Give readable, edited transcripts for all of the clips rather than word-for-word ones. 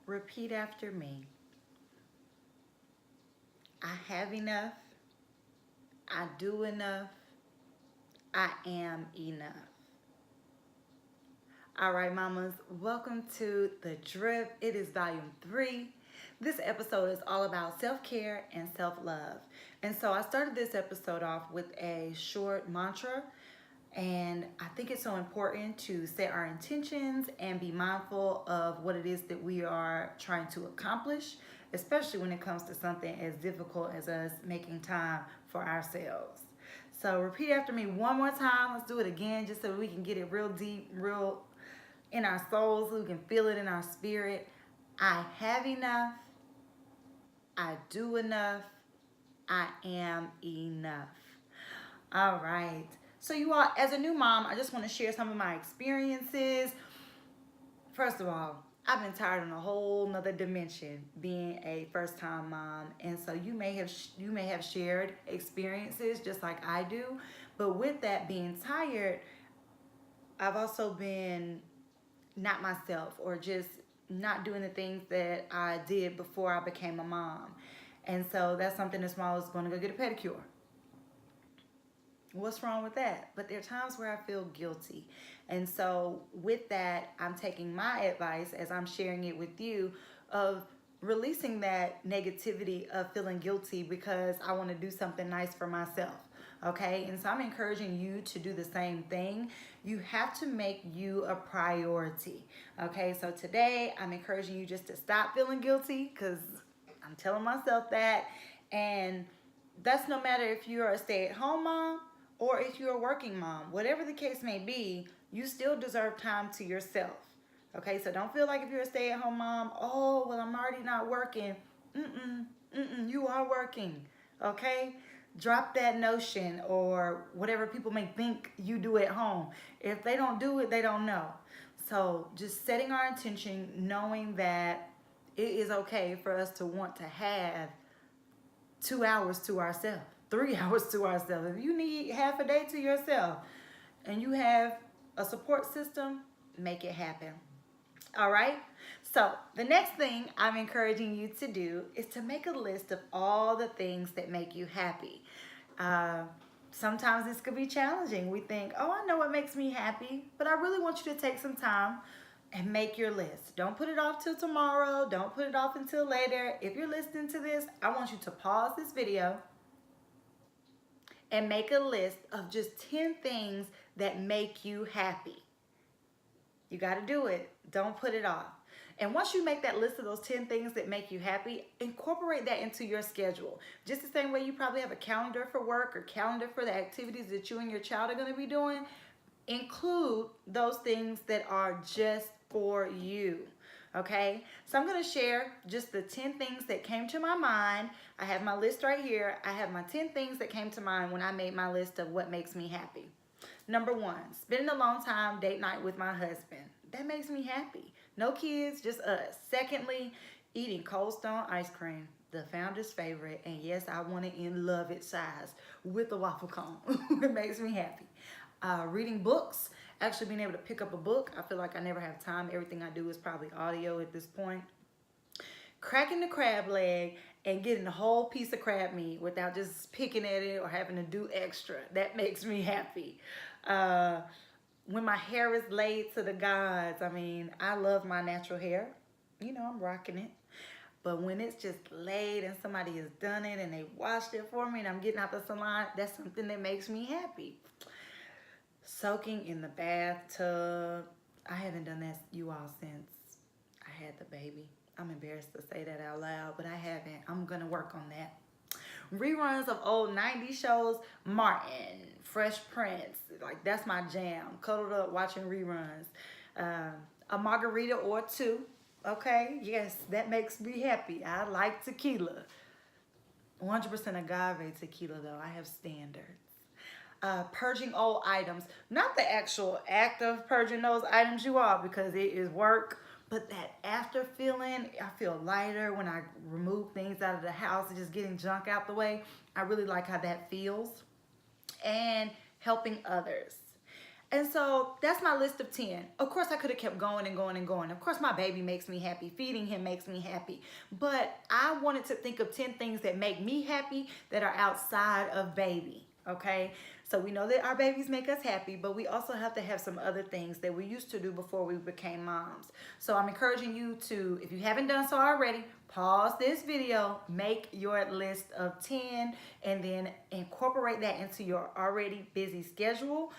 Repeat after me. I have enough. I do enough. I am enough. All right, mamas, welcome to The Drip. It is volume 3. This episode is all about self-care and self-love. And so I started this episode off with a short mantra. And I think it's so important to set our intentions and be mindful of what it is that we are trying to accomplish, especially when it comes to something as difficult as us making time for ourselves. So repeat after me one more time. Let's do it again just so we can get it real deep, real in our souls, so we can feel it in our spirit. I have enough. I do enough. I am enough. All right. So you all, as a new mom, I just want to share some of my experiences. First of all, I've been tired on a whole nother dimension being a first-time mom, and so you may have shared experiences just like I do. But with that being tired, I've also been not myself, or just not doing the things that I did before I became a mom. And so that's something as small as going to go get a pedicure. What's wrong with that? But there are times where I feel guilty. And so with that, I'm taking my advice as I'm sharing it with you of releasing that negativity of feeling guilty because I want to do something nice for myself. Okay, and so I'm encouraging you to do the same thing. You have to make you a priority. Okay, so today I'm encouraging you just to stop feeling guilty because I'm telling myself that. And that's no matter if you're a stay-at-home mom or if you're a working mom. Whatever the case may be, you still deserve time to yourself. Okay, so don't feel like if you're a stay-at-home mom, oh, well, I'm already not working. You are working. Okay? Drop that notion or whatever people may think you do at home. If they don't do it, they don't know. So just setting our intention, knowing that it is okay for us to want to have 2 hours to ourselves, 3 hours to ourselves. If you need half a day to yourself and you have a support system, make it happen. All right? So the next thing I'm encouraging you to do is to make a list of all the things that make you happy. Uh, Sometimes this could be challenging. We think, oh, I know what makes me happy, but I really want you to take some time and make your list. Don't put it off till tomorrow. Don't put it off until later. If you're listening to this, I want you to pause this video and make a list of just 10 things that make you happy. You got to do it. Don't put it off. And once you make that list of those 10 things that make you happy, incorporate that into your schedule. Just the same way you probably have a calendar for work or calendar for the activities that you and your child are going to be doing, include those things that are just for you. Okay, so I'm going to share just the 10 things that came to my mind. I have my list right here. I have my 10 things that came to mind when I made my list of what makes me happy. Number 1, spending a long time date night with my husband. That makes me happy. No kids, just us. Secondly, eating Cold Stone ice cream, the founder's favorite. And yes, I want it in love it size with a waffle cone. It makes me happy. Reading books, actually being able to pick up a book. I feel like I never have time. Everything I do is probably audio at this point. Cracking the crab leg and getting the whole piece of crab meat without just picking at it or having to do extra. That makes me happy. When my hair is laid to the gods, I mean, I love my natural hair. You know, I'm rocking it. But when it's just laid and somebody has done it and they washed it for me and I'm getting out the salon, that's something that makes me happy. Soaking in the bathtub. I haven't done that, you all, since I had the baby. I'm embarrassed to say that out loud, but I haven't. I'm going to work on that. Reruns of old 90s shows, Martin, Fresh Prince, like that's my jam. Cuddled up watching reruns. A margarita or two, okay? Yes, that makes me happy. I like tequila. 100% agave tequila though, I have standards. Purging old items, not the actual act of purging those items, you all, because it is work, but that after feeling, I feel lighter when I remove things out of the house and just getting junk out the way. I really like how that feels. And helping others. And so that's my list of 10. Of course, I could have kept going and going and going. Of course, my baby makes me happy. Feeding him makes me happy. But I wanted to think of 10 things that make me happy that are outside of baby. Okay? So we know that our babies make us happy, but we also have to have some other things that we used to do before we became moms. So I'm encouraging you to, if you haven't done so already, pause this video, make your list of 10, and then incorporate that into your already busy schedule.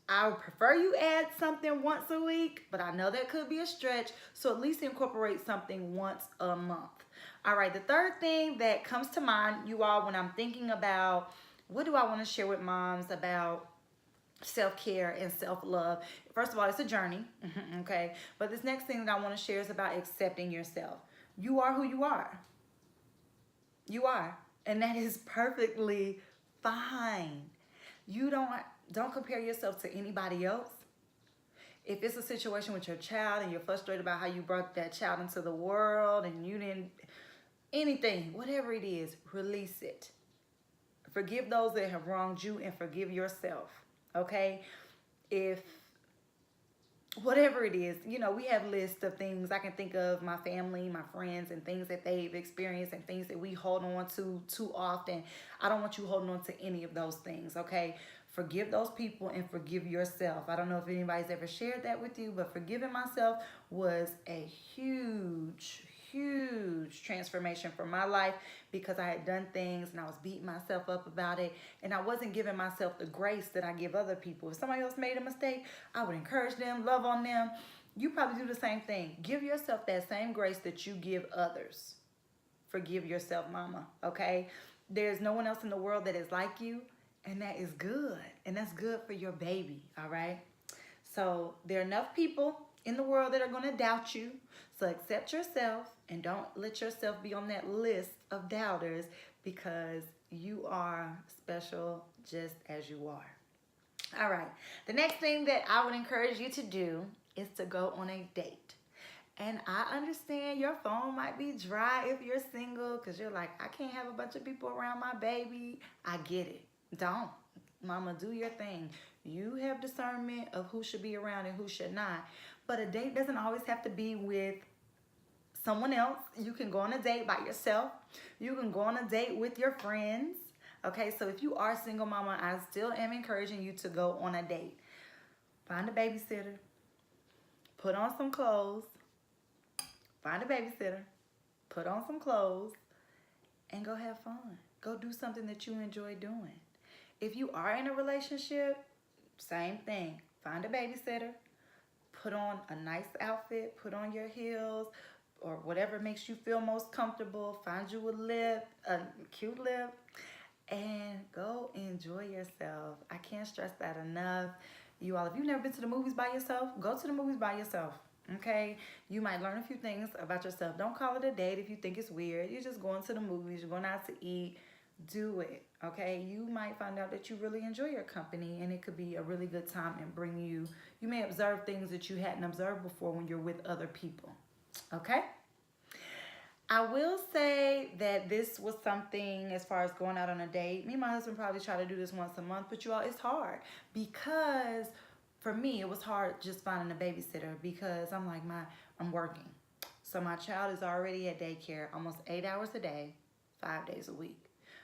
I would prefer you add something once a week, but I know that could be a stretch. So at least incorporate something once a month. All right, the third thing that comes to mind, you all, when I'm thinking about what do I want to share with moms about self-care and self-love. First of all, it's a journey, okay? But this next thing that I want to share is about accepting yourself. You are who you are. You are. And that is perfectly fine. You don't compare yourself to anybody else. If it's a situation with your child and you're frustrated about how you brought that child into the world and you didn't, anything, whatever it is, release it. Forgive those that have wronged you and forgive yourself, okay? If, whatever it is, you know, we have lists of things. I can think of my family, my friends, and things that they've experienced and things that we hold on to too often. I don't want you holding on to any of those things, okay? Forgive those people and forgive yourself. I don't know if anybody's ever shared that with you, but forgiving myself was a huge transformation for my life because I had done things and I was beating myself up about it and I wasn't giving myself the grace that I give other people. If somebody else made a mistake, I would encourage them, love on them. You probably do the same thing. Give yourself that same grace that you give others. Forgive yourself, mama, okay? There's no one else in the world that is like you, and that is good, and that's good for your baby, all right? So there are enough people in the world that are going to doubt you. So accept yourself and don't let yourself be on that list of doubters because you are special just as you are. All right. The next thing that I would encourage you to do is to go on a date. And I understand your phone might be dry if you're single because you're like, I can't have a bunch of people around my baby. I get it. Don't. Mama, do your thing. You have discernment of who should be around and who should not. But a date doesn't always have to be with someone else. You can go on a date by yourself. You can go on a date with your friends. Okay, so if you are a single mama, I still am encouraging you to go on a date. Find a babysitter. Put on some clothes. Find a babysitter. Put on some clothes. And go have fun. Go do something that you enjoy doing. If you are in a relationship, same thing. Find a babysitter. Put on a nice outfit. Put on your heels or whatever makes you feel most comfortable. Find you a lip, a cute lip, and go enjoy yourself. I can't stress that enough. You all, if you've never been to the movies by yourself, go to the movies by yourself. Okay, you might learn a few things about yourself. Don't call it a date if you think it's weird. You're just going to the movies, you're going out to eat. Do it, okay? You might find out that you really enjoy your company and it could be a really good time and bring you may observe things that you hadn't observed before when you're with other people, okay? I will say that this was something as far as going out on a date. Me and my husband probably try to do this once a month, but you all, it's hard because for me, it was hard just finding a babysitter because I'm like, I'm working. So my child is already at daycare almost 8 hours a day, 5 days a week.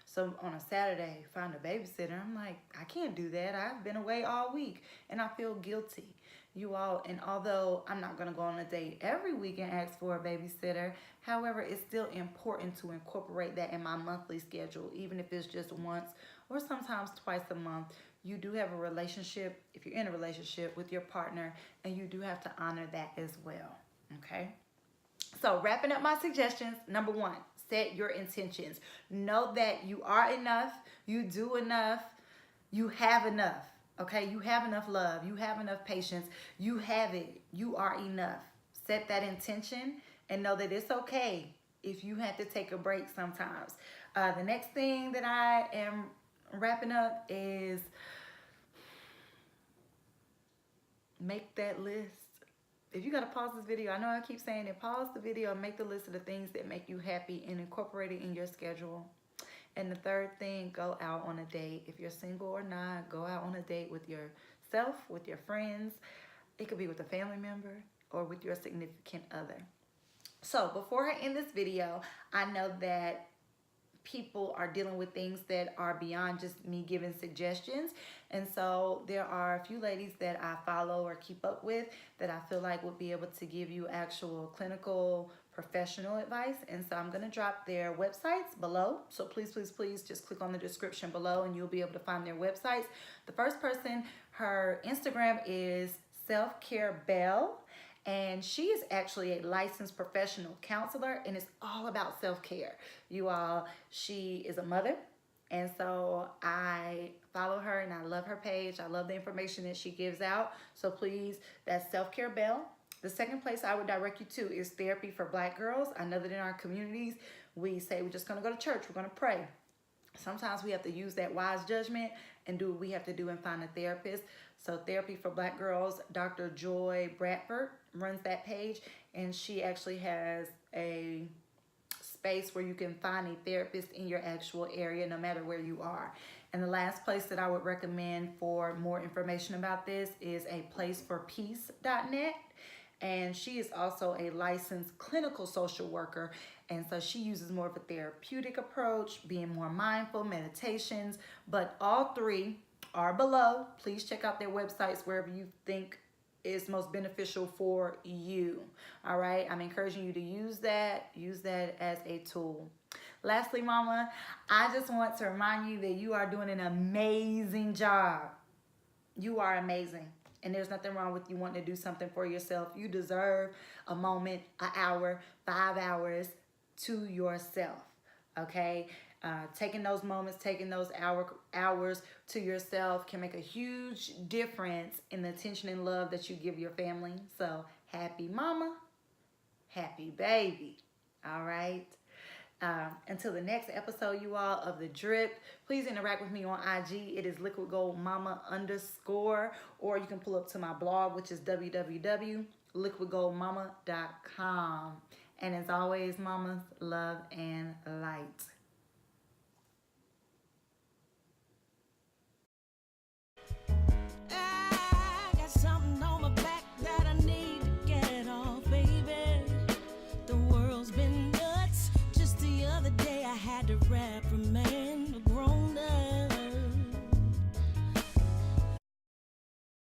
So on a Saturday, find a babysitter. I'm like, I can't do that. I've been away all week and I feel guilty. You all, and although I'm not going to go on a date every week and ask for a babysitter, however, it's still important to incorporate that in my monthly schedule, even if it's just once or sometimes twice a month. You do have a relationship, if you're in a relationship with your partner, and you do have to honor that as well, okay? So wrapping up my suggestions, number 1, set your intentions. Know that you are enough, you do enough, you have enough, okay? You have enough love, you have enough patience, you have it, you are enough. Set that intention and know that it's okay if you have to take a break sometimes. The next thing that I am wrapping up is make that list. If you got to pause this video, I know I keep saying it, pause the video and make the list of the things that make you happy and incorporate it in your schedule. And the third thing, go out on a date. If you're single or not, go out on a date with your yourself, with your friends. It could be with a family member or with your significant other. So before I end this video, I know that people are dealing with things that are beyond just me giving suggestions. And so there are a few ladies that I follow or keep up with that I feel like would be able to give you actual clinical professional advice. And so I'm going to drop their websites below. So please, please, please just click on the description below and you'll be able to find their websites. The first person, her Instagram is Self Care Belle. And she is actually a licensed professional counselor, and it's all about self-care. You all, she is a mother, and so I follow her and I love her page. I love the information that she gives out. So please, that's Self-Care Belle. The second place I would direct you to is Therapy for Black Girls. I know that in our communities, we say we're just gonna go to church, we're gonna pray. Sometimes we have to use that wise judgment and do what we have to do and find a therapist. So Therapy for Black Girls, Dr. Joy Bradford runs that page, and she actually has a space where you can find a therapist in your actual area, no matter where you are. And the last place that I would recommend for more information about this is a placeforpeace.net. And she is also a licensed clinical social worker. And so she uses more of a therapeutic approach, being more mindful, meditations, but all three are below. Please check out their websites wherever you think is most beneficial for you. All right, I'm encouraging you to use that as a tool. Lastly, mama, I just want to remind you that you are doing an amazing job. You are amazing. And there's nothing wrong with you wanting to do something for yourself. You deserve a moment, an hour, 5 hours to yourself, okay? Taking those moments, taking those hours to yourself can make a huge difference in the attention and love that you give your family. So happy mama, happy baby, all right? Until the next episode, you all, of The Drip, please interact with me on IG. It is liquidgoldmama_, or you can pull up to my blog, which is www.liquidgoldmama.com. And as always, mamas, love and light.